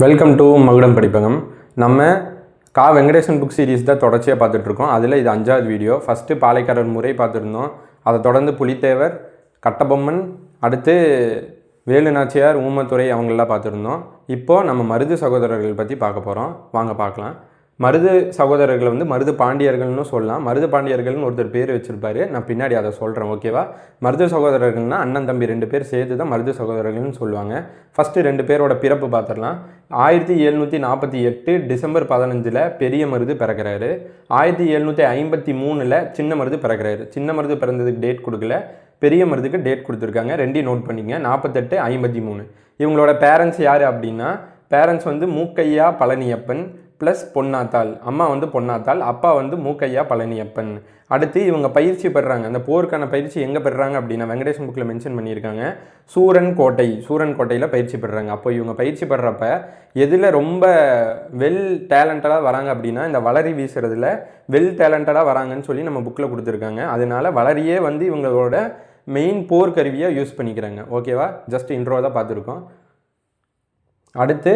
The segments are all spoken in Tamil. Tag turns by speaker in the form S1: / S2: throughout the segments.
S1: வெல்கம் டு மகுடம் படிப்பகம். நம்ம கா வெங்கடேசன் புக் சீரீஸ் தான் தொடர்ச்சியாக பார்த்துட்ருக்கோம். அதில் இது 5வது வீடியோ. ஃபஸ்ட்டு பாலைக்காரர் முறை பார்த்துருந்தோம். அதை தொடர்ந்து புலித்தேவர், கட்டபொம்மன், அடுத்து வேலு நாச்சியார், ஊமத்துறை அவங்களெலாம் பார்த்துருந்தோம். இப்போது நம்ம மருது சகோதரர்கள் பற்றி பார்க்க போகிறோம். வாங்க பார்க்கலாம். மருது சகோதரர்களை மருது பாண்டியர்கள்னு சொல்லலாம். மருது பாண்டியர்கள்னு ஒருத்தர் பேர் வச்சுருப்பார். நான் பின்னாடி அதை சொல்கிறேன், ஓகேவா? மருது சகோதரர்கள்னால் அண்ணன் தம்பி 2 பேர் சேர்த்து தான் மருது சகோதரர்கள்னு சொல்லுவாங்க. ஃபஸ்ட்டு 2 பேரோட பிறப்பு பார்த்துடலாம். 1748 டிசம்பர் 15 பெரிய மருது பிறக்கிறாரு. 1753 சின்ன மருது பிறக்கிறாரு. சின்ன மருது பிறந்ததுக்கு டேட் கொடுக்கல, பெரிய மருதுக்கு டேட் கொடுத்துருக்காங்க. 2 நோட் பண்ணிங்க. 48, 53. இவங்களோட பேரண்ட்ஸ் யார் அப்படின்னா, பேரண்ட்ஸ் மூக்கையா பழனியப்பன் ப்ளஸ் பொன்னாத்தாள். அம்மா பொன்னாத்தாள், அப்பா மூக்கையா பழனியப்பன். அடுத்து இவங்க பயிற்சி பெறுறாங்க. அந்த போருக்கான பயிற்சி எங்கே பெறுறாங்க அப்படின்னா, வெங்கடேசன் புக்கில் மென்ஷன் பண்ணியிருக்காங்க, சூரன் கோட்டையில் பயிற்சி பெறுறாங்க. அப்போ இவங்க பயிற்சி பெறுறப்ப எதில் ரொம்ப வெல் டேலண்டடாக வராங்க அப்படின்னா, இந்த வளரி வீசுறதுல வெல் டேலண்டடாக வராங்கன்னு சொல்லி நம்ம புக்கில் கொடுத்துருக்காங்க. அதனால வளரியே இவங்களோட மெயின் போர்க்கருவியாக யூஸ் பண்ணிக்கிறாங்க, ஓகேவா? ஜஸ்ட் இன்ட்ரோ தான் பார்த்துருக்கோம். அடுத்து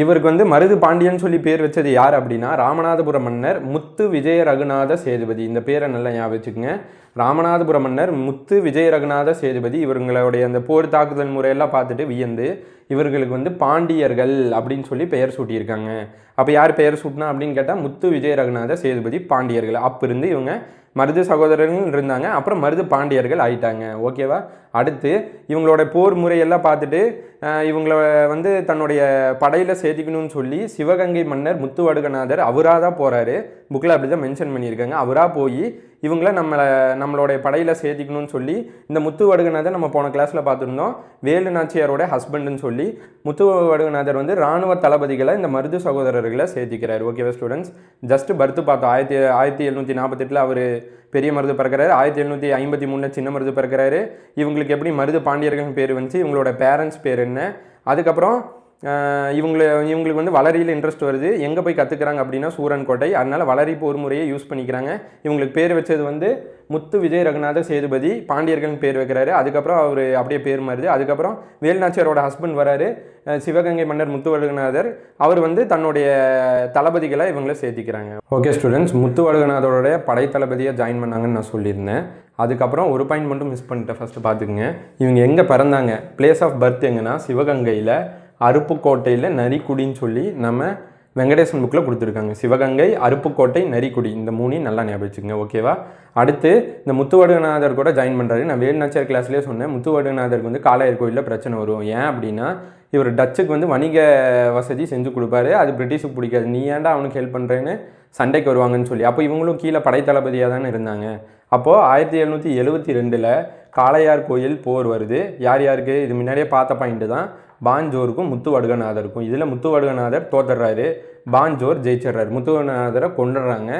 S1: இவருக்கு மருது பாண்டியன் சொல்லி பேர் வச்சது யார் அப்படின்னா, ராமநாதபுர மன்னர் முத்து விஜய ரகுநாத சேதுபதி. இந்த பேரை நல்லா ஞாபகம் வச்சுக்கோங்க. ராமநாதபுர மன்னர் முத்து விஜய ரகுநாத சேதுபதி. இவங்களுடைய அந்த போர் தாக்குதல் முறையெல்லாம் பார்த்துட்டு வியந்து இவர்களுக்கு பாண்டியர்கள் அப்படின்னு சொல்லி பெயர் சூட்டியிருக்காங்க. அப்போ யார் பெயர் சூட்டினா அப்படின்னு கேட்டால், முத்து விஜய ரகுநாத சேதுபதி பாண்டியர்கள். அப்போ இருந்து இவங்க மருது சகோதரர்கள் இருந்தாங்க. அப்புறம் மருது பாண்டியர்கள் ஆயிட்டாங்க, ஓகேவா? அடுத்து இவங்களோட போர் முறையெல்லாம் பார்த்துட்டு இவங்கள தன்னுடைய படையில் சேர்த்திக்கணும்னு சொல்லி சிவகங்கை மன்னர் முத்துவடுகநாதர் அவராக தான் போகிறாரு. புக்கில் அப்படி தான் மென்ஷன் பண்ணியிருக்காங்க. அவராக போய் இவங்கள நம்மளுடைய படையில் சேர்த்திக்கணும்னு சொல்லி, இந்த முத்துவடுகநாதர் நம்ம போன கிளாஸில் பார்த்துருந்தோம், வேலு நாச்சியாரோட ஹஸ்பண்டுன்னு சொல்லி முத்துவடுகநாதர் இராணுவ தளபதிகளை இந்த மருது சகோதரர்களை சேர்த்திக்கிறார், ஓகேவா ஸ்டூடெண்ட்ஸ்? ஜஸ்ட் பர்த்து பார்த்தோம். 1748 அவர் பெரிய மருது பிறக்கிறாரு. 1753 சின்ன மருது பிறக்கிறாரு. இவங்களுக்கு எப்படி மருது பாண்டியர்கள் பேர் வந்துச்சு, இவங்களோட பேரண்ட்ஸ் பேர் என்ன, அதுக்கப்புறம் இவங்களுக்கு வளரியில் இன்ட்ரெஸ்ட் வருது. எங்கே போய் கற்றுக்கிறாங்க அப்படின்னா சூரன் கோட்டை. அதனால் வளரி போர் முறையை யூஸ் பண்ணிக்கிறாங்க. இவங்களுக்கு பேர் வச்சது முத்து விஜய ரகுநாத சேதுபதி. பாண்டியர்கள்னு பேர் வைக்கிறாரு. அதுக்கப்புறம் அவர் அப்படியே பேர் மாறுது. அதுக்கப்புறம் வேலுநாச்சியாரோட ஹஸ்பண்ட் வராரு, சிவகங்கை மன்னர் முத்துவடுகநாதர். அவர் தன்னுடைய தளபதிகளை இவங்கள சேர்த்திக்கிறாங்க. ஓகே ஸ்டூடெண்ட்ஸ், முத்துவடுகநாதரோட படை தளபதியாக ஜாயின் பண்ணாங்கன்னு நான் சொல்லியிருந்தேன். அதுக்கப்புறம் ஒரு பாயிண்ட் மட்டும் மிஸ் பண்ணிட்டேன். ஃபஸ்ட்டு பார்த்துக்குங்க, இவங்க எங்கே பிறந்தாங்க, பிளேஸ் ஆஃப் பர்த் எங்கன்னா சிவகங்கையில் அருப்புக்கோட்டையில் நரிக்குடின்னு சொல்லி நம்ம வெங்கடேசன் புக்கில் கொடுத்துருக்காங்க. சிவகங்கை, அருப்புக்கோட்டை, நரிக்குடி, இந்த 3 நல்லா ஞாபகம் வச்சுக்கோங்க, ஓகேவா? அடுத்து இந்த முத்துவடுகநாதர் கூட ஜாயின் பண்ணுறாரு. நான் வேலுநாச்சியார் கிளாஸ்லேயே சொன்னேன், முத்துவடுகநாதருக்கு காளையர் கோயிலில் பிரச்சனை வரும். ஏன் அப்படின்னா, இவர் டச்சுக்கு வணிக வசதி செஞ்சு கொடுப்பாரு. அது பிரிட்டிஷுக்கு பிடிக்காது. நீ ஏன்டா அவனுக்கு ஹெல்ப் பண்ணுறேன்னு சண்டைக்கு வருவாங்கன்னு சொல்லி. அப்போ இவங்களும் கீழே படைத்தளபதியாக தானே இருந்தாங்க. அப்போது 1772 காளையார் கோயில் போர் வருது. யார் யாருக்கு? இது முன்னாடியே பார்த்த பாயிண்ட்டு தான். பாஞ்சோருக்கும் முத்துவடுகநாதருக்கும். இதில் முத்துவடுகநாதர் தோத்துடுறாரு, பாஞ்சோர் ஜெயிச்சிடுறாரு. முத்துவடுகநாதரை கொண்டுடுறாங்க.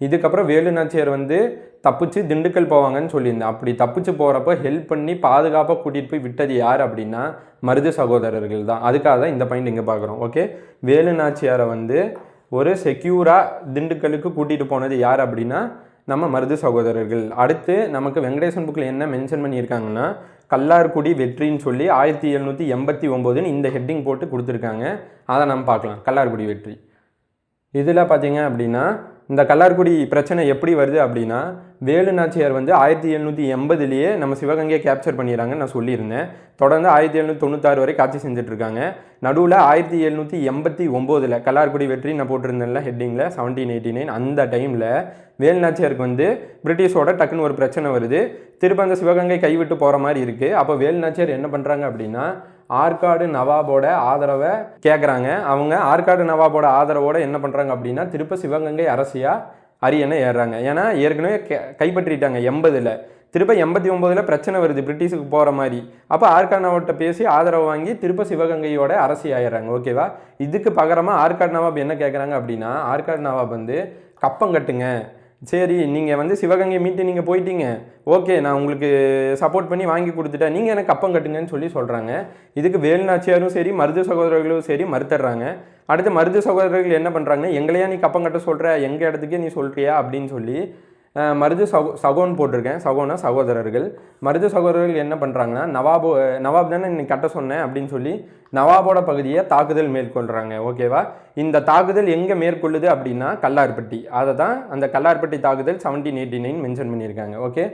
S1: இதுக்கப்புறம் வேலுநாச்சியார் தப்பிச்சு திண்டுக்கல் போவாங்கன்னு சொல்லியிருந்தேன். அப்படி தப்பிச்சு போகிறப்போ ஹெல்ப் பண்ணி பாதுகாப்பாக கூட்டிகிட்டு போய் விட்டது யார் அப்படின்னா மருது சகோதரர்கள் தான். அதுக்காக தான் இந்த பாயிண்ட் இங்கே பார்க்குறோம், ஓகே? வேலுநாச்சியாரை ஒரு செக்யூராக திண்டுக்கலுக்கு கூட்டிகிட்டு போனது யார் அப்படின்னா நம்ம மருது சகோதரர்கள். அடுத்து நமக்கு வெங்கடேசன் புக்கில் என்ன மென்ஷன் பண்ணியிருக்காங்கன்னா, கல்லார்குடி வெற்றின்னு சொல்லி 1789 இந்த ஹெட்டிங் போட்டு கொடுத்துருக்காங்க. அதை நம்ம பார்க்கலாம். கல்லார்குடி வெற்றி. இதில் பார்த்தீங்க அப்படின்னா, இந்த கல்லார்குடி பிரச்சனை எப்படி வருது அப்படின்னா, வேலு நாச்சியார் 1780 நம்ம சிவகங்கையை கேப்சர் பண்ணிடுறாங்கன்னு நான் சொல்லியிருந்தேன். தொடர்ந்து 1796 வரை காட்சி செஞ்சுட்ருக்காங்க. நடுவில் 1789 கல்லார்குடி வெற்றி நான் போட்டிருந்தேன்ல ஹெட்டிங்கில் 1789. அந்த டைமில் வேலுநாச்சியாருக்கு பிரிட்டிஷோட டக்குன்னு ஒரு பிரச்சனை வருது. திரும்ப அந்த சிவகங்கை கைவிட்டு போகிற மாதிரி இருக்குது. அப்போ வேலுநாச்சியார் என்ன பண்ணுறாங்க அப்படின்னா, ஆற்காடு நவாபோட ஆதரவை கேட்குறாங்க. அவங்க ஆற்காடு நவாபோட ஆதரவோடு என்ன பண்ணுறாங்க அப்படின்னா, திருப்ப சிவகங்கை அரசியாக அரியணை ஏறுறாங்க. ஏன்னா ஏற்கனவே கைப்பற்றிட்டாங்க 80. திருப்ப 89 பிரச்சனை வருது பிரிட்டிஷுக்கு போகிற மாதிரி. அப்போ ஆற்காடு நவாப்கிட்ட பேசி ஆதரவு வாங்கி திருப்ப சிவகங்கையோட அரசி ஆயிடுறாங்க, ஓகேவா? இதுக்கு பகரமாக ஆற்காடு நவாப் என்ன கேட்குறாங்க அப்படின்னா, ஆற்காடு நவாப் கப்பம் கட்டுங்க, சரி நீங்கள் சிவகங்கை மீட்டு நீங்கள் போயிட்டீங்க, ஓகே நான் உங்களுக்கு சப்போர்ட் பண்ணி வாங்கி கொடுத்துட்டேன், நீங்கள் எனக்கு கப்பம் கட்டுங்கன்னு சொல்கிறாங்க. இதுக்கு வேலுநாச்சியாரும் சரி மருது சகோதரர்களும் சரி மறுத்துடுறாங்க. அடுத்து மருது சகோதரர்கள் என்ன பண்ணுறாங்கன்னா, எங்களையா நீ கப்பம் கட்ட சொல்கிற, எங்கள் இடத்துக்கே நீ சொல்கிறியா அப்படின்னு சொல்லி மருது சகோன்னு போட்டிருக்கேன். சகோனா சகோதரர்கள். மருது சகோதரர்கள் என்ன பண்ணுறாங்கன்னா நவாப் தானே இன்னைக்கு கட்ட சொன்னேன் அப்படின்னு சொல்லி நவாபோட பகுதியை தாக்குதல் மேற்கொள்கிறாங்க. ஓகேவா? இந்த தாக்குதல் எங்கே மேற்கொள்ளுது அப்படின்னா கல்லார்பட்டி. அதை தான் அந்த கல்லார்பட்டி தாக்குதல் 1789 மென்ஷன் பண்ணியிருக்காங்க. ஓகே,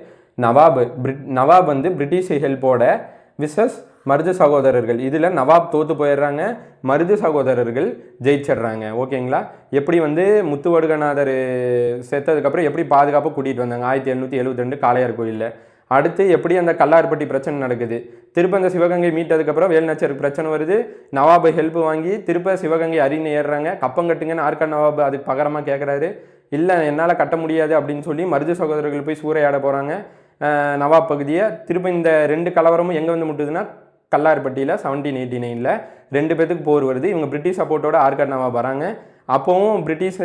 S1: நவாப் வந்து பிரிட்டிஷ் ஹெல்ப்போட விசஸ் மருது சகோதரர்கள். இதில் நவாப் தோற்று போயிடுறாங்க, மருது சகோதரர்கள் ஜெயிச்சிடுறாங்க. ஓகேங்களா? எப்படி வந்து முத்துவடுகநாதர் செத்ததுக்கப்புறம் எப்படி பாதுகாப்பாக கூட்டிகிட்டு வந்தாங்க 1772 காளையார் கோயிலில். அடுத்து எப்படி அந்த கல்லார்பட்டி பிரச்சனை நடக்குது, திருப்ப அந்த சிவகங்கை மீட்டதுக்கப்புறம் வேலுநாச்சியாருக்கு பிரச்சனை வருது, நவாபு ஹெல்ப் வாங்கி திருப்ப சிவகங்கை அரியணை ஏறுறாங்க. கப்பம் கட்டுங்கன்னு ஆர்காட் நவாபு அதுக்கு பகரமாக கேட்குறாரு. இல்லை என்னால் கட்ட முடியாது அப்படின்னு சொல்லி மருது சகோதரர்கள் போய் சூறையாட போகிறாங்க நவாப் பகுதியை. திரும்ப இந்த 2 கலவரமும் எங்கே வந்து முட்டுதுன்னா கல்லார்பட்டியில் 1789 2 பேத்துக்கு போர் வருது. இவங்க பிரிட்டிஷ் சப்போர்ட்டோட ஆர்காட் நவாப் வராங்க. அப்போவும் பிரிட்டிஷ்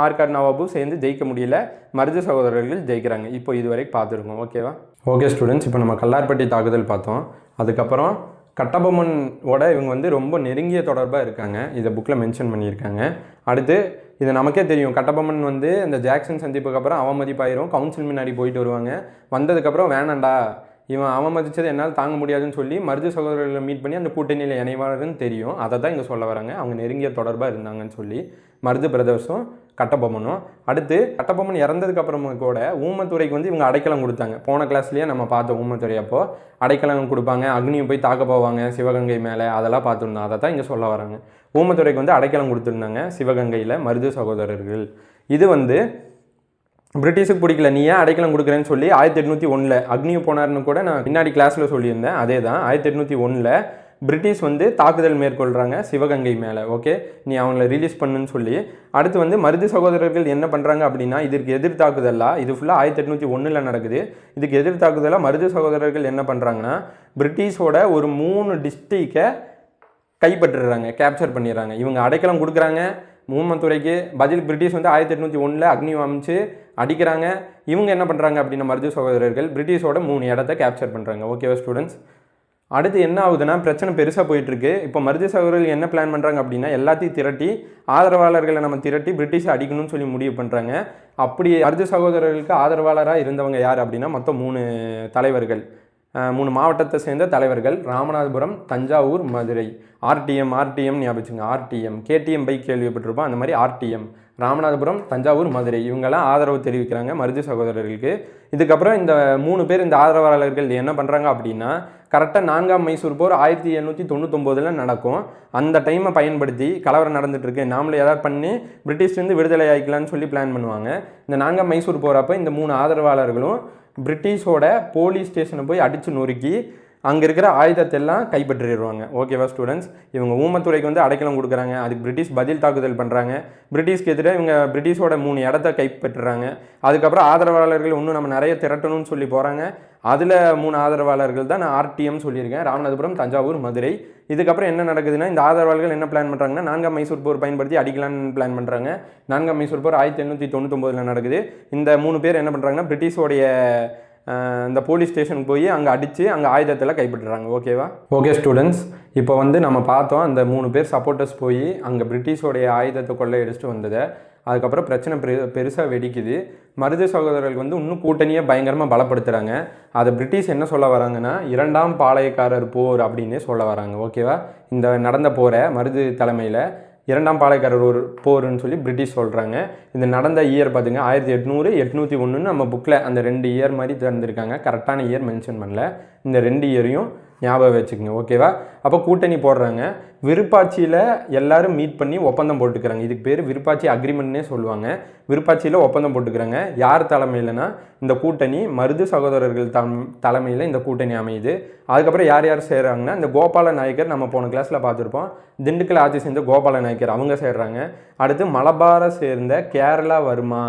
S1: ஆர்காட் நவாபும் சேர்ந்து ஜெயிக்க முடியல, மருது சகோதரர்கள் ஜெயிக்கிறாங்க. இப்போ இதுவரைக்கும் பார்த்துருக்கோம். ஓகேவா? ஓகே ஸ்டூடெண்ட்ஸ், இப்போ நம்ம கல்லார்பட்டி தாக்குதல் பார்த்தோம். அதுக்கப்புறம் கட்டபொம்மனோட இவங்க வந்து ரொம்ப நெருங்கிய தொடர்பாக இருக்காங்க. இதை புக்கில் மென்ஷன் பண்ணியிருக்காங்க. அடுத்து இது நமக்கே தெரியும், கட்டபொம்மன் வந்து இந்த ஜாக்சன் சந்திப்புக்கு அப்புறம் அவமதிப்பாயிரும், கவுன்சில் முன்னாடி போயிட்டு வருவாங்க. வந்ததுக்கப்புறம் வேணாண்டா இவன் அவமதிச்சது என்னால் தாங்க முடியாதுன்னு சொல்லி மருது சகோதரர்களை மீட் பண்ணி அந்த கூட்டணியில் இணைவாருன்னு தெரியும். அதை தான் இங்கே சொல்ல வராங்க, அவங்க நெருங்கிய தொடர்பாக இருந்தாங்கன்னு சொல்லி மருது பிரதர்ஸும் கட்டபொம்மனும். அடுத்து கட்டபொம்மன் இறந்ததுக்கப்புறமும் கூட ஊமத்துறைக்கு வந்து இவங்க அடைக்கலம் கொடுத்தாங்க. போன கிளாஸ்லேயே நம்ம பார்த்த ஊமத்துறை அப்போ அடைக்கலம் கொடுப்பாங்க, அக்னியை போய் தாக்க போவாங்க சிவகங்கை மேலே, அதெல்லாம் பார்த்துருந்தோம். அதை தான் இங்கே சொல்ல வராங்க. ஊமத்துறைக்கு வந்து அடைக்கலம் கொடுத்துருந்தாங்க சிவகங்கையில் மருது சகோதரர்கள். இது வந்து பிரிட்டிஷுக்கு பிடிக்கல, நீ ஏன் அடைக்கலம் கொடுக்குறேன்னு சொல்லி 1801 அக்னியை போனார்னு கூட நான் பின்னாடி கிளாஸில் சொல்லியிருந்தேன். அதே தான் 1801 பிரிட்டிஷ் வந்து தாக்குதல் மேற்கொள்கிறாங்க சிவகங்கை மேலே. ஓகே, நீ அவங்கள ரிலீஸ் பண்ணுன்னு சொல்லி. அடுத்து வந்து மருது சகோதரர்கள் என்ன பண்ணுறாங்க அப்படின்னா, இதற்கு எதிர் தாக்குதலாக இது ஃபுல்லாக 1801 நடக்குது. இதுக்கு எதிர் தாக்குதலாக மருது சகோதரர்கள் என்ன பண்ணுறாங்கன்னா, பிரிட்டிஷோட ஒரு 3 டிஸ்ட்ரிக்டை கைப்பற்றுறாங்க, கேப்சர் பண்ணிடுறாங்க. இவங்க அடைக்கலம் கொடுக்குறாங்க ஊமத்துறைக்கு, பதில் பிரிட்டிஷ் வந்து 1801 அக்னி அமைச்சு அடிக்கிறாங்க. இவங்க என்ன பண்ணுறாங்க அப்படின்னா மருது சகோதரர்கள் பிரிட்டிஷோட 3 இடத்த கேப்சர் பண்ணுறாங்க. ஓகேவா ஸ்டூடெண்ட்ஸ்? அடுத்து என்ன ஆகுதுன்னா, பிரச்சனை பெருசாக போயிட்டுருக்கு. இப்போ மருது சகோதரர்கள் என்ன பிளான் பண்ணுறாங்க அப்படின்னா, எல்லாத்தையும் திரட்டி ஆதரவாளர்களை நம்ம திரட்டி பிரிட்டிஷை அடிக்கணும்னு சொல்லி முடிவு பண்ணுறாங்க. அப்படி மருது சகோதரர்களுக்கு ஆதரவாளராக இருந்தவங்க யார் அப்படின்னா மொத்தம் 3 தலைவர்கள், 3 மாவட்டத்தை சேர்ந்த தலைவர்கள், ராமநாதபுரம், தஞ்சாவூர், மதுரை. ஆர்டிஎம் ஞாபகம், ஆர்டிஎம் கேடிஎம் பைக் கேள்விப்பட்டிருப்போம், அந்த மாதிரி ஆர்டிஎம் ராமநாதபுரம், தஞ்சாவூர், மதுரை இவங்கெல்லாம் ஆதரவு தெரிவிக்கிறாங்க மருது சகோதரர்களுக்கு. இதுக்கப்புறம் இந்த 3 பேர் இந்த ஆதரவாளர்கள் என்ன பண்ணுறாங்க அப்படின்னா, கரெக்டாக 4ஆம் மைசூர் போர் 1799 நடக்கும். அந்த டைமை பயன்படுத்தி கலவரம் நடந்துகிட்ருக்கு, நாமளும் ஏதாவது பண்ணி பிரிட்டிஷ்லேருந்து விடுதலை ஆகிக்கலான்னு சொல்லி பிளான் பண்ணுவாங்க. இந்த 4ஆம் மைசூர் போகிறப்போ இந்த 3 ஆதரவாளர்களும் பிரிட்டிஷோட போலீஸ் ஸ்டேஷனை போய் அடித்து நொறுக்கி அங்கே இருக்கிற ஆயுதத்தெல்லாம் கைப்பற்றிடுவாங்க. ஓகேவா ஸ்டூடெண்ட்ஸ்? இவங்க ஊமத்துறைக்கு வந்து அடைக்கலம் கொடுக்குறாங்க, அதுக்கு பிரிட்டிஷ் பதில் தாக்குதல் பண்ணுறாங்க. பிரிட்டிஷ்க்கு எதிராக இவங்க பிரிட்டிஷோட 3 இடத்த கைப்பற்றுறாங்க. அதுக்கப்புறம் ஆதரவாளர்கள் இன்னும் நம்ம நிறைய திரட்டணும்னு சொல்லி போகிறாங்க. அதில் 3 ஆதரவாளர்கள் தான் நான் ஆர்டிஎம் சொல்லியிருக்கேன், ராமநாதபுரம், தஞ்சாவூர், மதுரை. இதுக்கப்புறம் என்ன நடக்குதுன்னா, இந்த ஆதரவாளர்கள் என்ன பிளான் பண்ணுறாங்கன்னா, 4ஆம் மைசூர் போர் பயன்படுத்தி அடிக்கலான்னு பிளான் பண்ணுறாங்க. 4ஆம் மைசூர் போர் 1899 நடக்குது. இந்த 3 பேர் என்ன பண்ணுறாங்கன்னா, பிரிட்டிஷோடைய இந்த போலீஸ் ஸ்டேஷனுக்கு போய் அங்கே அடித்து அங்கே ஆயுதத்தெல்லாம் கைப்பற்றுறாங்க. ஓகேவா? ஓகே ஸ்டூடெண்ட்ஸ், இப்போ வந்து நம்ம பார்த்தோம் அந்த 3 பேர் சப்போர்ட்டர்ஸ் போய் அங்கே பிரிட்டிஷோடைய ஆயுதத்தை கொள்ளையடிச்சிட்டு வந்ததை. அதுக்கப்புறம் பிரச்சனை பெருசாக வெடிக்குது. மருது சகோதரர்கள் வந்து இன்னும் கூட்டணியை பயங்கரமாக பலப்படுத்துகிறாங்க. அதை பிரிட்டிஷ் என்ன சொல்ல வராங்கன்னா, 2ஆம் பாளையக்காரர் போர் அப்படின்னே சொல்ல வராங்க. ஓகேவா? இந்த நடந்த போரை மருது தலைமையில் 2ஆம் பாளையக்காரர் ஒரு போர்னு சொல்லி பிரிட்டிஷ் சொல்கிறாங்க. இது நடந்த இயர் பார்த்துங்க 1800, 801 நம்ம புக்கில் அந்த 2 இயர் மாதிரி திறந்துருக்காங்க. கரெக்டான இயர் மென்ஷன் பண்ணல. இந்த 2 இயரையும் ஞாபகம் வச்சுக்கோங்க. ஓகேவா? அப்போ கூட்டணி போடுறாங்க. விருப்பாட்சியில் எல்லாரும் மீட் பண்ணி ஒப்பந்தம் போட்டுக்கிறாங்க. இதுக்கு பேர் விருப்பாட்சி அக்ரிமெண்ட்னே சொல்லுவாங்க. விருப்பாட்சியில் ஒப்பந்தம் போட்டுக்கிறாங்க. யார் தலைமையிலனா இந்த கூட்டணி மருது சகோதரர்கள் தலைமையில் இந்த கூட்டணி அமையுது. அதுக்கப்புறம் யார் யார் சேர்றாங்கன்னா, இந்த கோபால நாயக்கர் நம்ம போன கிளாஸில் பார்த்துருப்போம், திண்டுக்கல் ஆட்சி சேர்ந்த கோபால நாயக்கர் அவங்க சேர்றாங்க. அடுத்து மலபாரை சேர்ந்த கேரளா வர்மா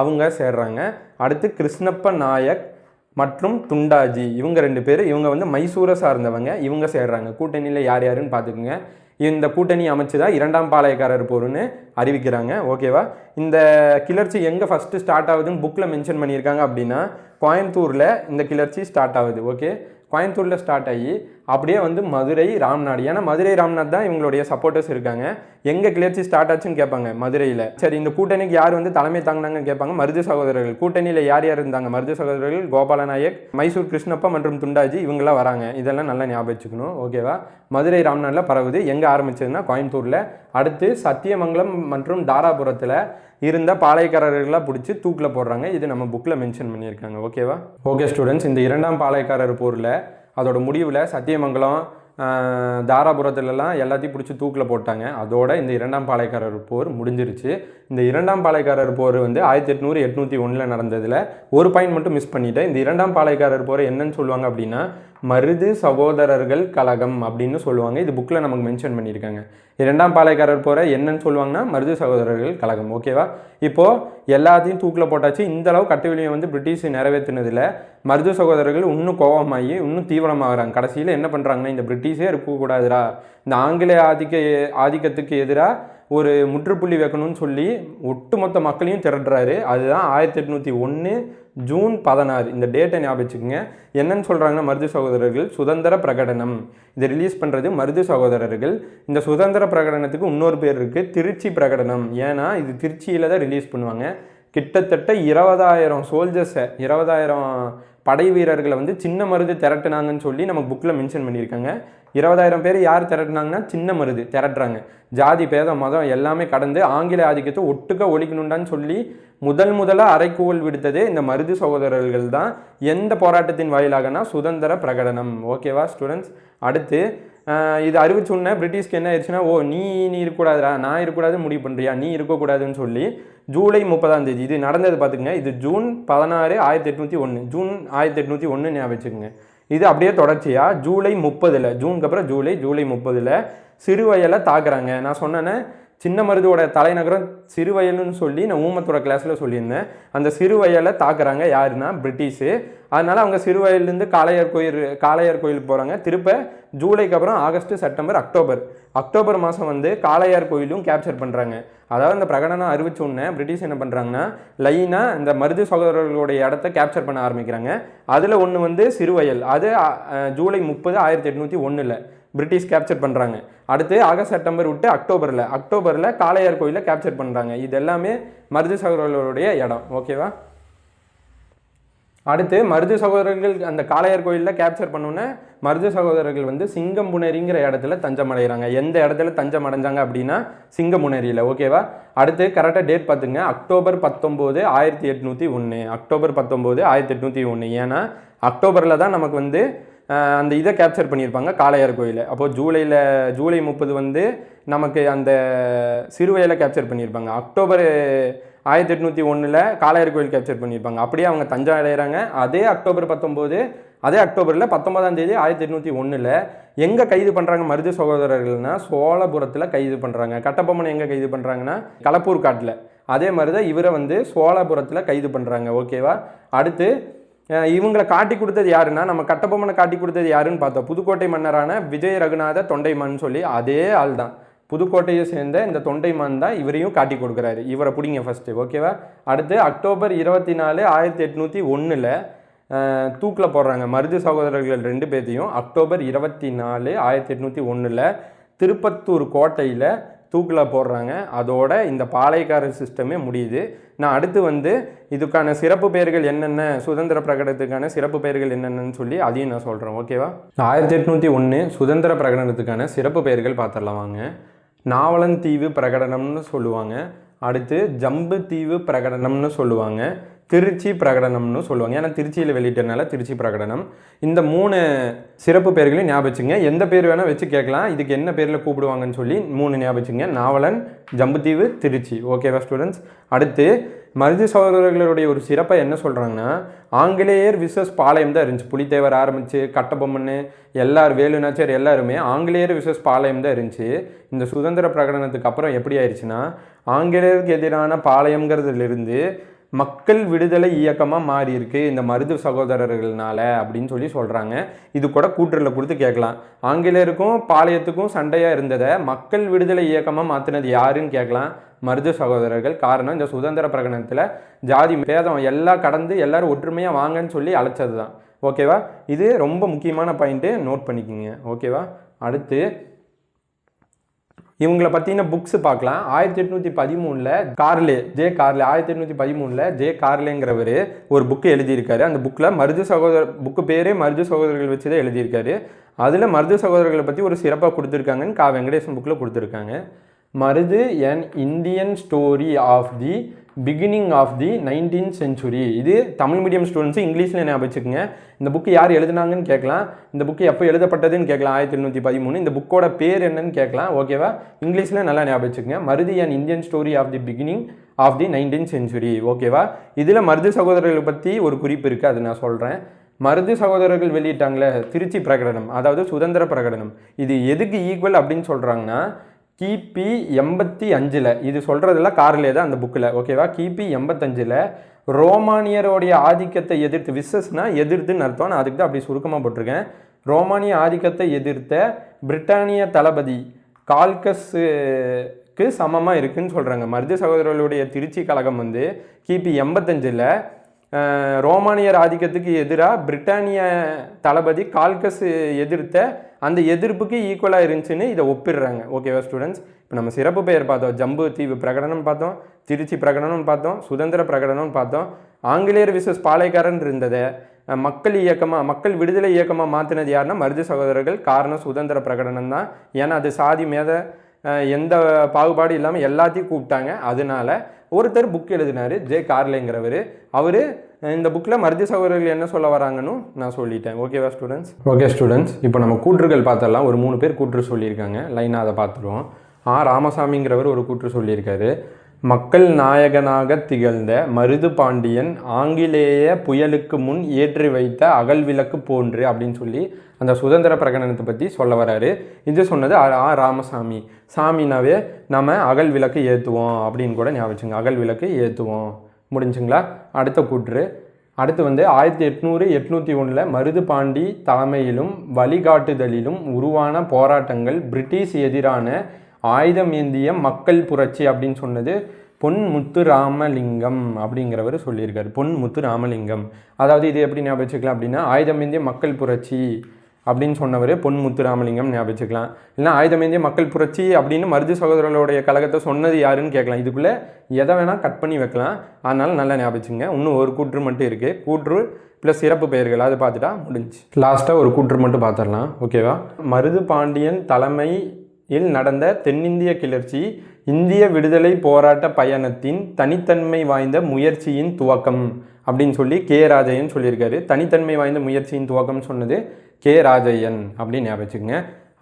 S1: அவங்க சேர்றாங்க. அடுத்து கிருஷ்ணப்ப நாயக் மற்றும் துண்டாஜி இவங்க 2 பேர், இவங்க வந்து மைசூரை சார்ந்தவங்க, இவங்க சேர்றாங்க. கூட்டணியில் யார் யாருன்னு பார்த்துக்குங்க. இந்த கூட்டணி அமைச்சு தான் 2ஆம் பாளையக்காரர் போர்னு அறிவிக்கிறாங்க. ஓகேவா? இந்த கிளர்ச்சி எங்கே ஃபஸ்ட்டு ஸ்டார்ட் ஆகுதுன்னு புக்கில் மென்ஷன் பண்ணியிருக்காங்க அப்படின்னா, கோயம்புத்தூரில் இந்த கிளர்ச்சி ஸ்டார்ட் ஆகுது. ஓகே, கோயம்புத்தூரில் ஸ்டார்ட் ஆகி அப்படியே வந்து மதுரை ராம்நாடு. ஏன்னா மதுரை ராம்நாத் தான் இவங்களுடைய சப்போர்ட்டர்ஸ் இருக்காங்க. எங்கே கிளர்ச்சி ஸ்டார்ட் ஆச்சுன்னு கேட்பாங்க மதுரையில். சரி, இந்த கூட்டணிக்கு யார் வந்து தலைமை தாங்கினாங்கன்னு கேட்பாங்க. மருது சகோதரர்கள். கூட்டணியில் யார் யார் இருந்தாங்க? மருது சகோதரர்கள், கோபாலநாயக், மைசூர் கிருஷ்ணப்பா மற்றும் துண்டாஜி, இவங்களாம் வராங்க. இதெல்லாம் நல்லா ஞாபகம் வச்சுக்கணும். ஓகேவா? மதுரை ராம்நாட்டில் பரவுது. எங்கே ஆரம்பிச்சதுன்னா கோயம்புத்தூரில். அடுத்து சத்தியமங்கலம் மற்றும் தாராபுரத்தில் இருந்த பாளையக்காரர்களாக பிடிச்சி தூக்கில் போடுறாங்க. இது நம்ம புக்கில் மென்ஷன் பண்ணியிருக்காங்க. ஓகேவா? ஓகே ஸ்டூடெண்ட்ஸ், இந்த இரண்டாம் பாளையக்காரர் போரில் அதோட முடிவில் சத்தியமங்கலம், தாராபுரத்துலலாம் எல்லாத்தையும் பிடிச்சி தூக்கில் போட்டாங்க. அதோட இந்த இரண்டாம் பாளையக்காரர் போர் முடிஞ்சிருச்சு. இந்த இரண்டாம் பாளையக்காரர் போர் வந்து 1800-801 நடந்ததில் ஒரு பாயிண்ட் மட்டும் மிஸ் பண்ணிட்டேன். இந்த இரண்டாம் பாளையக்காரர் போர் என்னன்னு சொல்லுவாங்க அப்படின்னா மருது சகோதரர்கள் கழகம் அப்படின்னு சொல்லுவாங்க. இது புக்கில் நமக்கு மென்ஷன் பண்ணியிருக்காங்க. இரண்டாம் பாளையக்காரர் போரை என்னன்னு சொல்லுவாங்கன்னா மருது சகோதரர்கள் கழகம். ஓகேவா? இப்போது எல்லாத்தையும் தூக்கில் போட்டாச்சு. இந்தளவு கட்டுவிலியை வந்து பிரிட்டிஷ் நிறைவேற்றினதில் மருது சகோதரர்கள் இன்னும் கோபமாகி இன்னும் தீவிரமாகறாங்க. கடைசியில் என்ன பண்ணுறாங்கன்னா, இந்த பிரிட்டிஷே இருக்கக்கூடாதுரா, இந்த ஆங்கிலேய ஆதிக்கத்துக்கு எதிராக ஒரு முற்றுப்புள்ளி வைக்கணும்னு சொல்லி ஒட்டுமொத்த மக்களையும் திரட்டுறாரு. அதுதான் 1801 ஜூன் 16. இந்த டேட்டை ஞாபகம் வச்சுக்கோங்க. என்னன்னு சொல்கிறாங்கன்னா மருது சகோதரர்கள் சுதந்திர பிரகடனம். இதை ரிலீஸ் பண்ணுறது மருது சகோதரர்கள். இந்த சுதந்திர பிரகடனத்துக்கு இன்னொரு பேர் இருக்குது, திருச்சி பிரகடனம். ஏன்னா இது திருச்சியில் தான் ரிலீஸ் பண்ணுவாங்க. கிட்டத்தட்ட 20,000 சோல்ஜர்ஸை, 20,000 படை வீரர்களை வந்து சின்ன மருது திரட்டுனாங்கன்னு சொல்லி நமக்கு புக்கில் மென்ஷன் பண்ணியிருக்காங்க. 20,000 பேர் யார் திரட்டுனாங்கன்னா சின்ன மருது திரட்டுறாங்க. ஜாதி பேதம் மதம் எல்லாமே கடந்து ஆங்கில ஆதிக்கத்தை ஒட்டுக்க ஒழிக்கணுண்டான்னு சொல்லி முதலாக அறைக்கூவல் விடுத்ததே இந்த மருது சகோதரர்கள் தான். எந்த போராட்டத்தின் வாயிலாகனா சுதந்திர பிரகடனம். ஓகேவா ஸ்டூடெண்ட்ஸ்? அடுத்து இது அறிவிச்சோன்னே பிரிட்டிஷ்க்கு என்ன ஆயிடுச்சுன்னா, ஓ நீ இருக்கக்கூடாதுரா, நான் இருக்கக்கூடாது முடிவு பண்ணுறியா, நீ இருக்கக்கூடாதுன்னு சொல்லி ஜூலை 30 இது நடந்தது பார்த்துக்குங்க. இது ஜூன் 16, 1801. ஜூன் 1801 ஞாபகம் வச்சுக்கோங்க. இது அப்படியே தொடர்ச்சியாக ஜூலை 30, ஜூனுக்கு அப்புறம் ஜூலை 30 சிறுவயலை தாக்குறாங்க. நான் சொன்னேன்னே சின்ன மருதோட தலைநகரம் சிறுவயல்னு சொல்லி நான் ஊமத்தோட கிளாஸில் சொல்லியிருந்தேன். அந்த சிறுவயலை தாக்குறாங்க யாருன்னா பிரிட்டிஷு. அதனால் அவங்க சிறுவயல்லேருந்து காளையார் கோயிலுக்கு போகிறாங்க. திருப்ப ஜூலைக்கு அப்புறம் ஆகஸ்ட், செப்டம்பர், அக்டோபர் மாதம் வந்து காளையார் கோயிலும் கேப்சர் பண்ணுறாங்க. அதாவது இந்த பிரகடனம் அறிவிச்சோன்னே பிரிட்டிஷ் என்ன பண்ணுறாங்கன்னா லைனாக இந்த மருது சகோதரர்களுடைய இடத்த கேப்சர் பண்ண ஆரம்பிக்கிறாங்க. அதில் ஒன்று வந்து சிறுவயல். அது ஜூலை 30, 1801 பிரிட்டிஷ் கேப்சர் பண்ணுறாங்க. அடுத்து ஆகஸ்ட், செப்டம்பர் விட்டு அக்டோபரில் காளையார் கோயிலை கேப்சர் பண்ணுறாங்க. இது எல்லாமே மருது சகோதரர்களுடைய இடம். ஓகேவா? அடுத்து மருது சகோதரர்கள் அந்த காளையார் கோயிலில் கேப்சர் பண்ணோன்னே மருது சகோதரர்கள் வந்து சிங்கம்புணரிங்கிற இடத்துல தஞ்சம் அடைகிறாங்க. எந்த இடத்துல தஞ்சம் அடைஞ்சாங்க அப்படின்னா சிங்கம்புணரியில். ஓகேவா? அடுத்து கரெக்டாக டேட் பார்த்துங்க. அக்டோபர் 19, 1801. அக்டோபர் 19, 1801. ஏன்னா அக்டோபரில் தான் நமக்கு வந்து அந்த இதை கேப்சர் பண்ணியிருப்பாங்க காளையார் கோயிலை. அப்போது ஜூலை 30 வந்து நமக்கு அந்த சிறுவயலை கேப்சர் பண்ணியிருப்பாங்க. அக்டோபர் 1801 காளையார் கோயில் கேப்சர் பண்ணியிருப்பாங்க. அப்படியே அவங்க தஞ்சம் அடைகிறாங்க. அதே அக்டோபர் 19, அதே அக்டோபரில் 19 1801 எங்கே கைது பண்ணுறாங்க மருது சகோதரர்கள்னா சோழபுரத்தில் கைது பண்ணுறாங்க. கட்டபொம்மனை எங்கே கைது பண்ணுறாங்கன்னா களப்பூர் காட்டில். அதே மாதிரி தான் இவரை வந்து சோழபுரத்தில் கைது பண்ணுறாங்க. ஓகேவா? அடுத்து இவங்களை காட்டி கொடுத்தது யாருன்னா, நம்ம கட்டபொம்மனை காட்டி கொடுத்தது யாருன்னு பார்த்தோம். புதுக்கோட்டை மன்னரான விஜய ரகுநாத தொண்டைமான் சொல்லி அதே ஆள் தான். புதுக்கோட்டையை சேர்ந்த இந்த தொண்டைமான் தான் இவரையும் காட்டி கொடுக்குறாரு. இவரை பிடிங்க ஃபஸ்ட்டு. ஓகேவா? அடுத்து அக்டோபர் 24, 1801 தூக்கில் போடுறாங்க மருது சகோதரர்கள் 2 பேர்த்தையும். அக்டோபர் 24, 1801 திருப்பத்தூர் கோட்டையில் தூக்கில் போடுறாங்க. அதோட இந்த பாளையக்காரர் சிஸ்டமே முடியுது. நான் அடுத்து வந்து இதுக்கான சிறப்பு பெயர்கள் என்னென்ன, சுதந்திர பிரகடனத்துக்கான சிறப்பு பெயர்கள் என்னென்னு சொல்லி அதையும் நான் சொல்கிறேன். ஓகேவா? 1801 சுதந்திர பிரகடனத்துக்கான சிறப்பு பெயர்கள் பார்த்துடலாம் வாங்க. நாவலன் தீவு பிரகடனம்னு சொல்லுவாங்க. அடுத்து ஜம்பு தீவு பிரகடனம்னு சொல்லுவாங்க. திருச்சி பிரகடனம்னு சொல்லுவாங்க. ஏன்னா திருச்சியில் வெளியிட்டனால திருச்சி பிரகடனம். இந்த 3 சிறப்பு பெயர்களையும் ஞாபகம் வச்சுங்க. எந்த பேர் வேணால் வச்சு கேட்கலாம். இதுக்கு என்ன பேரில் கூப்பிடுவாங்கன்னு சொல்லி 3 ஞாபகம் வச்சுங்க. நாவலன், ஜம்புத்தீவு, திருச்சி. ஓகேவா ஸ்டூடெண்ட்ஸ்? அடுத்து மருது சகோதரர்களுடைய ஒரு சிறப்பை என்ன சொல்கிறாங்கன்னா, ஆங்கிலேயர் விசஸ் பாளையம் தான் இருந்துச்சு. புலித்தேவர் ஆரம்பித்து கட்டபொம்மன் வேலுநாச்சியார் எல்லாருமே ஆங்கிலேயர் விசஸ் பாளையம் தான் இருந்துச்சு. இந்த சுதந்திர பிரகடனத்துக்கு அப்புறம் எப்படி ஆயிடுச்சுன்னா, ஆங்கிலேயருக்கு எதிரான பாளையங்கிறதுலேருந்து மக்கள் விடுதலை இயக்கமாக மாறி இருக்கு இந்த மருது சகோதரர்கள்னால அப்படின்னு சொல்லி சொல்கிறாங்க. இது கூட கூற்றுல கொடுத்து கேட்கலாம். ஆங்கிலேயருக்கும் பாளையத்துக்கும் சண்டையாக இருந்ததை மக்கள் விடுதலை இயக்கமாக மாற்றினது யாருன்னு கேட்கலாம். மருது சகோதரர்கள். காரணம் இந்த சுதந்திர பிரகடனத்தில் ஜாதி பேதம் எல்லாம் கடந்து எல்லாரும் ஒற்றுமையாக வாங்கன்னு சொல்லி அழைச்சது தான். ஓகேவா? இது ரொம்ப முக்கியமான பாயிண்ட்டு, நோட் பண்ணிக்கோங்க. ஓகேவா? அடுத்து இவங்களை பற்றின புக்ஸ் பார்க்கலாம். 1813 கார்லே, ஜே கார்லே, 1813 ஜே கார்லேங்கிறவர் ஒரு புக்கு எழுதியிருக்காரு. அந்த புக்கில் மருது சகோதரர், புக்கு பேரே மருது சகோதரர்கள் வச்சு தான் எழுதியிருக்காரு. அதில் மருது சகோதரர்களை பற்றி ஒரு சிறப்பாக கொடுத்துருக்காங்கன்னு வெங்கடேசன் புக்கில் கொடுத்துருக்காங்க. Maruthu and Indian story of the beginning of the 19th century. இது தமிழ் மீடியம் ஸ்டூடெண்ட்ஸு இங்கிலீஷில் ஞாபகம் வச்சுக்கோங்க. இந்த புக்கு யார் எழுதுனாங்கன்னு கேட்கலாம். இந்த புக்கு எப்போ எழுதப்பட்டதுன்னு கேட்கலாம். 1813. இந்த புக்கோட பேர் என்னன்னு கேட்கலாம். ஓகேவா? இங்கிலீஷில் நல்லா ஞாபகம் வச்சுக்கோங்க. Maruthu and Indian story of the beginning of the 19th century. ஓகேவா? இதில் மருது சகோதரர்களை பற்றி ஒரு குறிப்பு இருக்குது, அது நான் சொல்கிறேன். மருது சகோதரர்கள் வெளியிட்டாங்களே திருச்சி பிரகடனம், அதாவது சுதந்திர பிரகடனம், இது எதுக்கு ஈக்குவல் அப்படின்னு சொல்கிறாங்கன்னா கிபி 85, இது சொல்கிறதெல்லாம் கார்லே தான் அந்த புக்கில். ஓகேவா? கிபி 85 ரோமானியருடைய ஆதிக்கத்தை எதிர்த்து, விசஸ்னா எதிர்த்துன்னு அர்த்தம், நான் அதுக்கு தான் அப்படி சுருக்கமாக போட்டிருக்கேன். ரோமானிய ஆதிக்கத்தை எதிர்த்த பிரிட்டானிய தளபதி கால்கஸுக்கு சமமாக இருக்குன்னு சொல்கிறாங்க. மருது சகோதரர்களுடைய திருச்சி கழகம் வந்து கிபி 85 ரோமானியர் ஆதிக்கத்துக்கு எதிராக பிரிட்டானிய தளபதி கால்கஸ் எதிர்த்த அந்த எதிர்ப்புக்கு ஈக்குவலாக இருந்துச்சுன்னு இதை ஒப்பிடுறாங்க. ஓகேவா ஸ்டூடெண்ட்ஸ்? இப்போ நம்ம சிறப்பு பெயர் பார்த்தோம், ஜம்பு தீவு பிரகடனம் பார்த்தோம், திருச்சி பிரகடனம் பார்த்தோம், சுதந்திர பிரகடனம் பார்த்தோம். ஆங்கிலேயர் விசஸ் பாளையக்காரன் இருந்ததை மக்கள் இயக்கமாக, மக்கள் விடுதலை இயக்கமாக மாற்றினது யாருன்னா மருது சகோதரர்கள். காரணம் சுதந்திர பிரகடனம் தான். ஏன்னா அது சாதி மேத எந்த பாகுபாடு இல்லாமல் எல்லாத்தையும் கூப்பிட்டாங்க. அதனால ஒருத்தர் புக் எழுதினார், ஜே கார்லேங்கிறவர். அவர் இந்த புக்கில் மருது சகோதரர்கள் என்ன சொல்ல வராங்கன்னு நான் சொல்லிட்டேன். ஓகேவா ஸ்டூடெண்ட்ஸ்? ஓகே ஸ்டூடெண்ட்ஸ், இப்போ நம்ம கூற்றுகள் பார்த்தரலாம். ஒரு 3 பேர் கூற்று சொல்லியிருக்காங்க, லைனாக அதை பார்த்துருவோம். ராமசாமிங்கிறவர் ஒரு கூற்று சொல்லியிருக்காரு. மக்கள் நாயகனாக திகழ்ந்த மருது பாண்டியன் ஆங்கிலேய புயலுக்கு முன் ஏற்றி வைத்த அகல் விளக்கு போன்று அப்படின்னு சொல்லி அந்த சுதந்திர பிரகடனத்தை பற்றி சொல்ல வராரு. இது சொன்னது ராமசாமி. சாமினாவே நம்ம அகல் விளக்கு ஏற்றுவோம் அப்படின்னு கூட ஞாபகம், அகல் விளக்கு ஏற்றுவோம். முடிஞ்சுங்களா? அடுத்த கூற்று. அடுத்து வந்து 1800-801 மருது பாண்டி தலைமையிலும் வழிகாட்டுதலிலும் உருவான போராட்டங்கள் பிரிட்டிஷ் எதிரான ஆயுதம் ஏந்திய மக்கள் புரட்சி அப்படின்னு சொன்னது பொன் முத்துராமலிங்கம் அப்படிங்கிறவர் சொல்லியிருக்காரு. பொன் முத்துராமலிங்கம். அதாவது இது எப்படி ஞாபகம் வச்சுக்கலாம் அப்படின்னா, ஆயுதம் ஏந்திய மக்கள் புரட்சி அப்படின்னு சொன்னவர் பொன் முத்துராமலிங்கம் ஞாபகம் வச்சுக்கலாம். இல்லைனா ஆயுதம் ஏந்திய மக்கள் புரட்சி அப்படின்னு மருது சகோதரர்களுடைய கழகத்தை சொன்னது யாருன்னு கேட்கலாம். இதுக்குள்ளே எதை வேணால் கட் பண்ணி வைக்கலாம், அதனால் நல்லா ஞாபகம் வச்சுங்க. இன்னும் ஒரு கூற்று மட்டும் இருக்குது, கூற்று ப்ளஸ் சிறப்பு பெயர்கள், அது பார்த்துட்டா முடிஞ்சு. லாஸ்ட்டாக ஒரு கூற்று மட்டும் பார்த்துடலாம். ஓகேவா? மருது பாண்டியன் தலைமையில் நடந்த தென்னிந்திய கிளர்ச்சி இந்திய விடுதலை போராட்ட பயணத்தின் தனித்தன்மை வாய்ந்த முயற்சியின் துவக்கம் அப்படின்னு சொல்லி கே ராஜையன் சொல்லியிருக்காரு. தனித்தன்மை வாய்ந்த முயற்சியின் துவக்கம் சொன்னது கே ராஜையன் அப்படின்னு ஞாபகம் வச்சுக்கோங்க.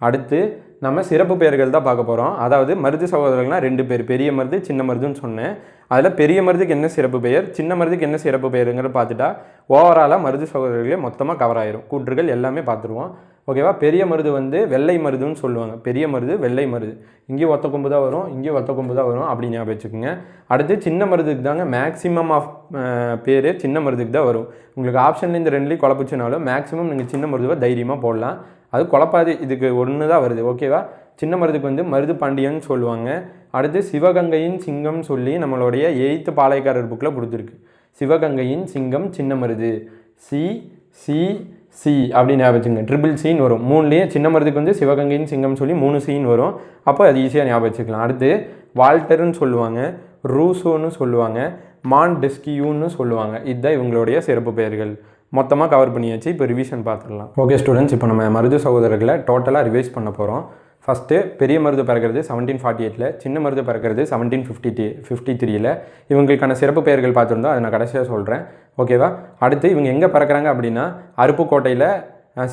S1: அடுத்து நம்ம சிறப்பு பெயர்கள் தான் பார்க்க போகிறோம். அதாவது மருது சகோதரர்கள்னால் 2 பேர், பெரிய மருது சின்ன மருதுன்னு சொன்னேன். அதில் பெரிய மருதுக்கு என்ன சிறப்பு பெயர், சின்ன மருதுக்கு என்ன சிறப்பு பெயருங்கிற பார்த்துட்டா ஓவராலாக மருது சகோதரர்களே மொத்தமாக கவர் ஆயிரும். கூற்றுகள் எல்லாமே பார்த்துருவோம். ஓகேவா? பெரிய மருது வந்து வெள்ளை மருதுன்னு சொல்லுவாங்க. பெரிய மருது வெள்ளை மருது, இங்கேயும் ஒத்த கொம்பு தான் வரும், இங்கேயும் ஒத்த கொம்பு தான் வரும் அப்படின்னு ஞாபகம் வச்சுக்கோங்க. அடுத்து சின்ன மருதுக்கு தாங்க மேக்ஸிமம் ஆஃப் பேர் சின்ன மருதுக்கு தான் வரும். உங்களுக்கு ஆப்ஷனில் இந்த 2லேயும் குழப்பிச்சுனாலும் மேக்ஸிமம் நீங்கள் சின்ன மருதுவை தைரியமாக போடலாம். அது குழப்பாது, இதுக்கு ஒன்று தான் வருது. ஓகேவா? சின்ன மருதுக்கு வந்து மருது பாண்டியன் சொல்லுவாங்க. அடுத்து சிவகங்கையின் சிங்கம் சொல்லி நம்மளுடைய 8th பாளையக்காரர் புக்கில் கொடுத்துருக்கு. சிவகங்கையின் சிங்கம் சின்ன மருது, சி அப்படின்னு ஞாபகம் வச்சுங்க. ட்ரிபிள் சீன் வரும் 3லேயே. சின்ன மருதுக்கு வந்து சிவகங்கையின் சிங்கம் சொல்லி 3 சீன் வரும். அப்போ அது ஈஸியாக ஞாபகம் வச்சுக்கலாம். அடுத்து வால்டர்னு சொல்லுவாங்க, ரூசோன்னு சொல்லுவாங்க, மான்டெஸ்கியூன்னு சொல்லுவாங்க. இதுதான் இவங்களுடைய சிறப்பு பெயர்கள். மொத்தமாக கவர் பண்ணியாச்சு. இப்போ ரிவிஷன் பார்த்துடலாம். ஓகே ஸ்டூடெண்ட்ஸ், இப்போ நம்ம மருது சகோதரர்களை டோட்டலாக ரிவைஸ் பண்ண போகிறோம். ஃபஸ்ட்டு பெரிய மருது பிறக்கிறது 1748, சின்ன மருது பிறக்கிறது 1753. இவங்களுக்கான சிறப்பு பெயர்கள் பார்த்துருந்தோம், அதை நான் கடைசியாக சொல்கிறேன். ஓகேவா? அடுத்து இவங்க எங்கே பிறக்கிறாங்க அப்படின்னா அருப்புக்கோட்டையில்,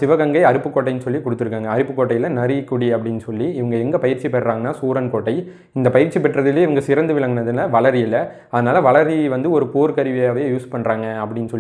S1: சிவகங்கை அருப்புக்கோட்டைன்னு சொல்லி கொடுத்துருக்காங்க. அருப்புக்கோட்டையில் நரிக்குடி அப்படின்னு சொல்லி. இவங்க எங்கே பயிற்சி பெறுறாங்கன்னா சூரன்கோட்டை. இந்த பயிற்சி பெற்றதுலேயே இவங்க சிறந்து விளங்கினதில் வளரியில், அதனால் வளரி வந்து ஒரு போர்க்கருவியாகவே யூஸ் பண்ணுறாங்க அப்படின்னு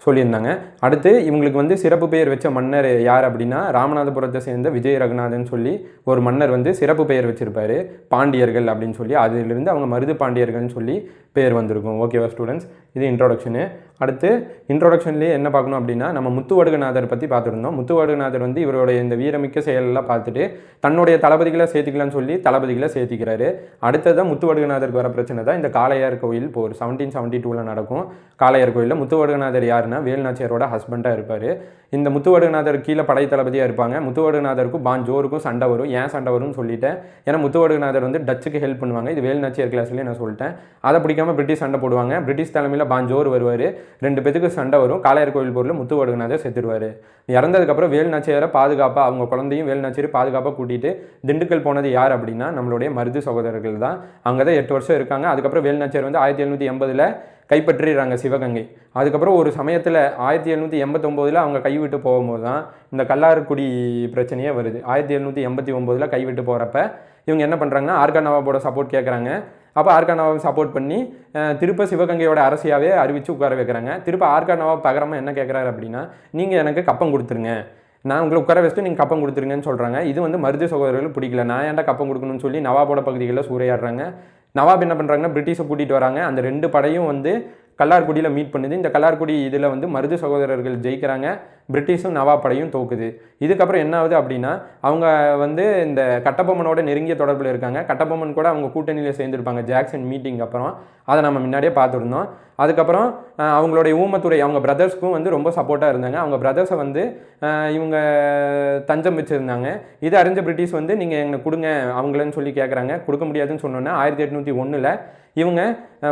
S1: சொல்லியிருந்தாங்க. அடுத்து இவங்களுக்கு வந்து சிறப்பு பெயர் வச்ச மன்னர் யார் அப்படின்னா ராமநாதபுரத்தை சேர்ந்த விஜய ரகுநாதன் சொல்லி ஒரு மன்னர் வந்து சிறப்பு பெயர் வச்சுருப்பார், பாண்டியர்கள் அப்படின்னு சொல்லி. அதிலிருந்து அவங்க மருது பாண்டியர்கள்னு சொல்லி பேர் வந்திருக்கும். ஓகேவா ஸ்டூடெண்ட்ஸ், இது இன்ட்ரோடக்ஷனு. அடுத்து இன்ட்ரோடக்ஷன்லேயே என்ன பார்க்கணும் அப்படின்னா, நம்ம முத்துவடுகநாதர் பற்றி பார்த்துருந்தோம். முத்துவடுகநாதர் வந்து இவருடைய இந்த வீரமிக்க செயலெல்லாம் பார்த்துட்டு தன்னுடைய தளபதிகளை சேர்த்திக்கலாம்னு சொல்லி தளபதிகளை சேர்த்திக்கிறாரு. அடுத்ததான் முத்துவடுகநாதருக்கு வர பிரச்சனை தான் இந்த காளையார் கோயில் போர் 1772 நடக்கும். காளையார் கோயிலில் முத்துவடுகநாதர் யாருன்னா வேலுநாச்சியாரோட ஹஸ்பண்டாக இருப்பார். இந்த முத்துவடுகநாதர் கீழே படை தளபதியாக இருப்பாங்க. முத்துவடுகநாதருக்கும் பாஞ்சோருக்கும் சண்டை வரும். ஏன் சண்டை வரும்னு சொல்லிட்டேன், ஏன்னா முத்துவடுகநாதர் வந்து டச்சுக்கு ஹெல்ப் பண்ணுவாங்க. இது வேலுநாச்சியார் கிளாஸ்லேயே நான் சொல்லிட்டேன். அதை பிடிக்காம பிரிட்டிஷ் சண்டை போடுவாங்க. பிரிட்டிஷ் தலைமையில் பாஞ்சோர் வருவார். 2 பேத்துக்கு சண்டை வரும். காளையார் கோயில் போரில் முத்துவடுகநாதர் செத்துடுவார். இறந்ததுக்கப்புறம் வேலுநாச்சியாரை பாதுகாப்பாக அவங்க குழந்தையும் வேலுநாச்சியாரை பாதுகாப்பாக கூட்டிகிட்டு திண்டுக்கல் போனது யார் அப்படின்னா நம்மளுடைய மருது சகோதரர்கள் தான். அங்கே தான் 8 வருஷம் இருக்காங்க. அதுக்கப்புறம் வேலுநாச்சியார் வந்து 1780 கைப்பற்றிடுறாங்க சிவகங்கை. அதுக்கப்புறம் ஒரு சமயத்தில் 1789 அவங்க கைவிட்டு போகும்போது தான் இந்த கல்லார்குடி பிரச்சனையே வருது. 1789 கைவிட்டு போகிறப்ப இவங்க என்ன பண்ணுறாங்கன்னா ஆர்கா நவாபோட சப்போர்ட் கேட்குறாங்க. அப்போ ஆர்கா நவாப் சப்போர்ட் பண்ணி திருப்ப சிவகங்கையோட அரசியாவே அறிவித்து உட்கார வைக்கிறாங்க. திருப்ப ஆர்கா நவாப் பகரமாக என்ன கேட்குறாரு அப்படின்னா, நீங்கள் எனக்கு கப்பம் கொடுத்துருங்க, நான் உங்களை உட்கார வச்சுட்டு நீங்கள் கப்பம் கொடுத்துருங்கன்னு சொல்கிறாங்க. இது வந்து மருது சகோதரர்கள் பிடிக்கல. நான் ஏன்டா கப்பம் கொடுக்கணும்னு சொல்லி நவாபோட பகுதிகளில் சூறையாடுறாங்க. நவாப் என்ன பண்ணுறாங்கன்னா பிரிட்டிஷை கூட்டிகிட்டு வராங்க. அந்த 2 படையும் வந்து கல்லார்குடியில் மீட் பண்ணுது. இந்த கல்லார்குடி இதில் வந்து மருது சகோதரர்கள் ஜெயிக்கிறாங்க. பிரிட்டிஷும் நவாப் படையும் தோக்குது. இதுக்கப்புறம் என்ன ஆகுது அப்படின்னா, அவங்க வந்து இந்த கட்டபொம்மனோட நெருங்கிய தொடர்பில் இருக்காங்க. கட்டபொம்மன் கூட அவங்க கூட்டணியில் சேர்ந்துருப்பாங்க ஜாக்சன் மீட்டிங் அப்புறம். அதை நம்ம முன்னாடியே பார்த்துருந்தோம். அதுக்கப்புறம் அவங்களுடைய ஊமத்துறை அவங்க பிரதர்ஸ்க்கும் வந்து ரொம்ப சப்போர்ட்டாக இருந்தாங்க. அவங்க பிரதர்ஸை வந்து இவங்க தஞ்சம் வச்சுருந்தாங்க. இதை அறிஞ்ச பிரிட்டிஷ் வந்து நீங்கள் எங்களுக்கு கொடுங்க அவங்களன்னு சொல்லி கேட்குறாங்க. கொடுக்க முடியாதுன்னு சொன்னோன்னே 1801 இவங்க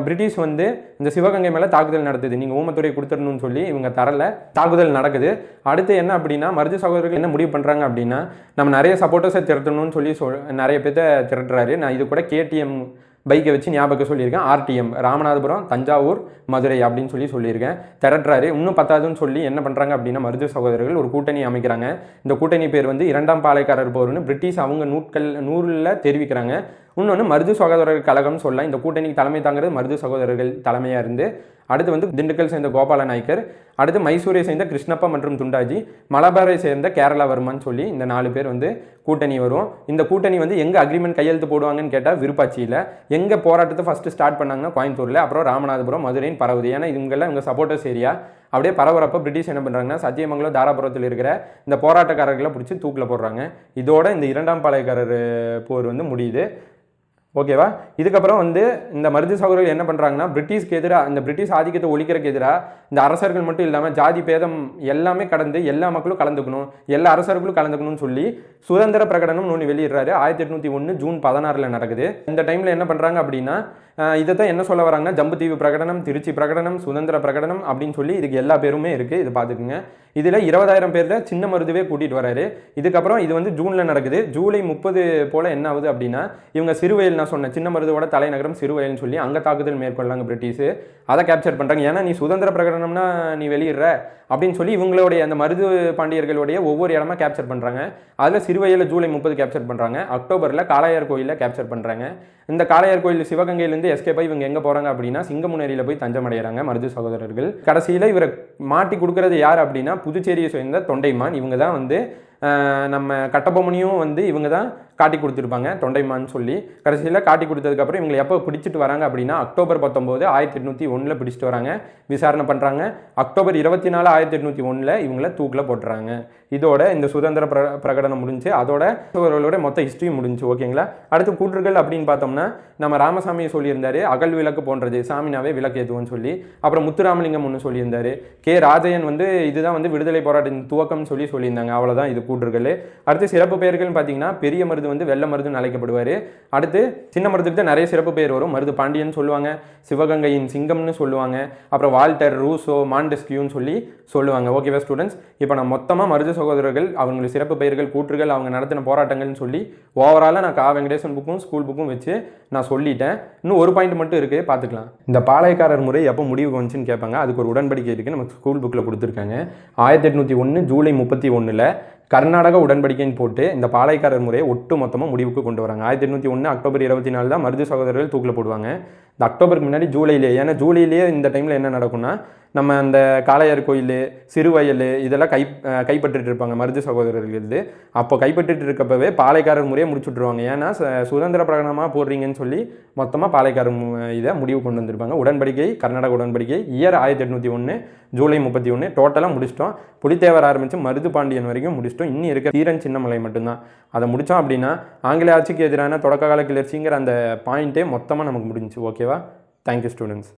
S1: பிரிட்டிஷ் வந்து இந்த சிவகங்கை மேலே தாக்குதல் நடத்துது. நீங்கள் ஊமத்துறை கொடுத்துடணும்னு சொல்லி இவங்க தரல. தாக்குதல் நடக்குது. அடுத்து என்ன அப்படின்னா மருது சகோதரர்கள் என்ன முடிவு பண்ணுறாங்க அப்படின்னா, நம்ம நிறைய சப்போர்ட்டர்ஸை திரட்டணும்னு சொல்லி நிறைய பேர்த்த திரட்டுறாரு. நான் இது கூட கேடிஎம் பைக்கை வச்சு ஞாபகம் சொல்லியிருக்கேன். ஆர்டிஎம் ராமநாதபுரம், தஞ்சாவூர், மதுரை அப்படின்னு சொல்லியிருக்கேன். திரட்டுறாரு. இன்னும் பத்தாதுன்னு சொல்லி என்ன பண்ணுறாங்க அப்படின்னா மருது சகோதரர்கள் ஒரு கூட்டணி அமைக்கிறாங்க. இந்த கூட்டணி பேர் வந்து 2ஆம் பாளையக்காரர் போர்னு பிரிட்டிஷ் அவங்க நூறில் தெரிவிக்கிறாங்க. இன்னொன்று மருது சகோதரர்கள் கழகம்னு சொல்லலாம். இந்த கூட்டணிக்கு தலைமை தாங்கிறது மருது சகோதரர்கள் தலைமையாக இருந்து, அடுத்து வந்து திண்டுக்கல் சேர்ந்த கோபால நாயக்கர், அடுத்து மைசூரை சேர்ந்த கிருஷ்ணப்பா மற்றும் துண்டாஜி, மலபாரை சேர்ந்த கேரளாவர்மான்னு சொல்லி இந்த 4 பேர் வந்து கூட்டணி வரும். இந்த கூட்டணி வந்து எங்கே அக்ரிமெண்ட் கையெழுத்து போடுவாங்கன்னு கேட்டால் விருப்பாட்சியில். எங்கே போராட்டத்தை ஃபஸ்ட்டு ஸ்டார்ட் பண்ணாங்கன்னா கோயம்புத்தூரில், அப்புறம் ராமநாதபுரம், மதுரைன்னு பரவுது. ஏன்னா இவங்க சப்போர்ட்டர்ஸ் ஏரியா. அப்படியே பரவரப்போ பிரிட்டிஷ் என்ன பண்ணுறாங்கன்னா சத்தியமங்கலம், தாராபுரத்தில் இருக்கிற இந்த போராட்டக்காரர்களை பிடிச்சி தூக்கில் போடுறாங்க. இதோட இந்த 2ஆம் பாளையக்காரர் போர் வந்து முடியுது. ஓகேவா? இதுக்கப்புறம் வந்து இந்த மருது சகோதரர்கள் என்ன பண்ணுறாங்கன்னா பிரிட்டிஷ்க்கு எதிராக, இந்த பிரிட்டிஷ் ஆதிக்கத்தை ஒழிக்கிறதுக்கு எதிராக இந்த அரசர்கள் மட்டும் இல்லாமல் ஜாதி பேதம் எல்லாமே கடந்து எல்லா மக்களும் கலந்துக்கணும், எல்லா அரசர்களும் கலந்துக்கணும்னு சொல்லி சுதந்திர பிரகடனம் ஒன்று வெளியிடுறாரு. 1801 ஜூன் 16 நடக்குது. இந்த டைமில் என்ன பண்ணுறாங்க அப்படின்னா இதை தான் என்ன சொல்ல வராங்கன்னா ஜம்புத்தீவு பிரகடனம், திருச்சி பிரகடனம், சுதந்திர பிரகடனம் அப்படின்னு சொல்லி இதுக்கு எல்லா பேருமே இருக்குது. இது பார்த்துக்குங்க. இதில் 20,000 பேர் சின்ன மருதுவே கூட்டிகிட்டு வராரு. இதுக்கப்புறம் இது வந்து ஜூனில் நடக்குது. ஜூலை 30 போல் என்ன ஆகுது அப்படின்னா இவங்க சிறுவயல், நான் சொன்னேன் சின்ன மருதுவோட தலைநகரம் சிறுவயல்னு சொல்லி அங்கே தாக்குதல் மேற்கொள்ளாங்க பிரிட்டிஷு. அதை கேப்சர் பண்ணுறாங்க. ஏன்னா நீ சுதந்திர பிரகடனம்னா நீ வெளியிடுற அப்படின்னு சொல்லி இவங்களுடைய அந்த மருது பாண்டியர்களுடைய ஒவ்வொரு இடமா கேப்சர் பண்ணுறாங்க. அதில் சிறுவயலில் ஜூலை 30 கேப்சர் பண்ணுறாங்க. அக்டோபரில் காளையார் கோயிலில் கேப்சர் பண்ணுறாங்க. இந்த காளையார் கோயில் சிவகங்கையிலேருந்து எஸ்கேப் ஆகி இவங்க எங்கே போகிறாங்க அப்படின்னா சிங்கமுனேரியில் போய் தஞ்சம் அடைகிறாங்க மருது சகோதரர்கள். கடைசியில் இவரை மாட்டி கொடுக்குறது யார் அப்படின்னா புதுச்சேரியை சேர்ந்த தொண்டைமான். இவங்க தான் வந்து நம்ம கட்டபொம்மனையும் வந்து இவங்க தான் காட்டி கொடுத்துருப்பாங்க தொண்டைமான்னு சொல்லி. கடைசியில் காட்டி கொடுத்ததுக்கப்புறம் இவங்களை எப்போ பிடிச்சிட்டு வராங்க அப்படின்னா அக்டோபர் 19, 1801 பிடிச்சிட்டு வராங்க, விசாரணை பண்ணுறாங்க. அக்டோபர் 24, 1801 இவங்கள தூக்கில் போட்டுறாங்க. இதோட இந்த சுதந்திர பிரகடனம் முடிஞ்சு. அதோட அவர்களோட மொத்த ஹிஸ்ட்ரியும் முடிஞ்சு. ஓகேங்களா? அடுத்து கூற்றுகள் அப்படின்னு பார்த்தோம்னா நம்ம ராமசாமியை சொல்லியிருந்தாரு அகல் விளக்கு போன்றது, சாமினாவே விளக்கு ஏற்றுவோன்னு சொல்லி. அப்புறம் முத்துராமலிங்கம் ஒன்று சொல்லியிருந்தாரு. கே ராஜையன் வந்து இதுதான் வந்து விடுதலை போராட்டத்தின் துவக்கம்னு சொல்லியிருந்தாங்க. அவ்வளோதான் இது கூற்றுகள். அடுத்து சிறப்பு பெயர்கள்னு பார்த்தீங்கன்னா பெரிய மருது வந்து வெள்ள மருதுன்னு அழைக்கப்படுவார். அடுத்து சின்ன மருதுக்கு தான் நிறைய சிறப்பு பெயர் வரும். மருது பாண்டியன் சொல்லுவாங்க, சிவகங்கையின் சிங்கம்னு சொல்லுவாங்க, அப்புறம் வால்டர், ரூசோ, மாண்டெஸ்கியூன்னு சொல்லி சொல்லுவாங்க. ஓகேவா ஸ்டூடெண்ட்ஸ்? இப்போ நான் மொத்தமாக மருது சகோதரர்கள் அவங்களுக்கு சிறப்பு பெயர்கள், கூற்றுகள், அவங்க நடத்தின போராட்டங்கள்னு சொல்லி ஓவராலாக நான் கா வெங்கடேசன் புக்கும் ஸ்கூல் புக்கும் வச்சு நான் சொல்லிட்டேன். இன்னும் ஒரு பாயிண்ட் மட்டும் இருக்குது, பார்த்துக்கலாம். இந்த பாளையக்காரர் முறை எப்போ முடிவுக்கு வந்துச்சுன்னு கேட்பாங்க. அதுக்கு ஒரு உடன்படிக்கை இருக்குது, நம்ம ஸ்கூல் புக்கில் கொடுத்துருக்காங்க. 1801 ஜூலை 31 கர்நாடக உடன்படிக்கைன்னு போட்டு இந்த பாளையக்காரர் முறையை ஒட்டு மொத்தமாக முடிவுக்கு கொண்டு வராங்க. 1801 அக்டோபர் 24 தான் மருது சகோதரர்கள் தூக்கில் போடுவாங்க. இந்த அக்டோபருக்கு முன்னாடி ஜூலையிலேயே, ஏன்னா ஜூலையிலேயே இந்த டைமில் என்ன நடக்கும்னா நம்ம அந்த காளையார் கோயில், சிறுவயல் இதெல்லாம் கைப்பற்றிட்டு இருப்பாங்க மருது சகோதரர்கள். அப்போ கைப்பற்றிட்டு இருக்கப்பவே பாளையக்காரர் முறையை முடிச்சுட்ருவாங்க. ஏன்னா சுதந்திர பிரகடனமாக போடுறீங்கன்னு சொல்லி மொத்தமாக பாளையக்காரர் இதை முடிவு கொண்டு வந்திருப்பாங்க. உடன்படிக்கை, கர்நாடக உடன்படிக்கை இயர் 1801 ஜூலை 31 டோட்டலாக முடிச்சிட்டோம். புலித்தேவர் ஆரம்பித்து மருது பாண்டியன் வரைக்கும் முடிச்சிட்டோம். இன்னும் இருக்க தீரன் சின்னமலை மட்டும்தான். அதை முடித்தோம் அப்படின்னா ஆங்கில ஆட்சிக்கு எதிரான தொடக்க கால கிளர்ச்சிங்கிற அந்த பாயிண்ட்டே மொத்தமாக நமக்கு முடிஞ்சிச்சு. ஓகேவா? Thank you students.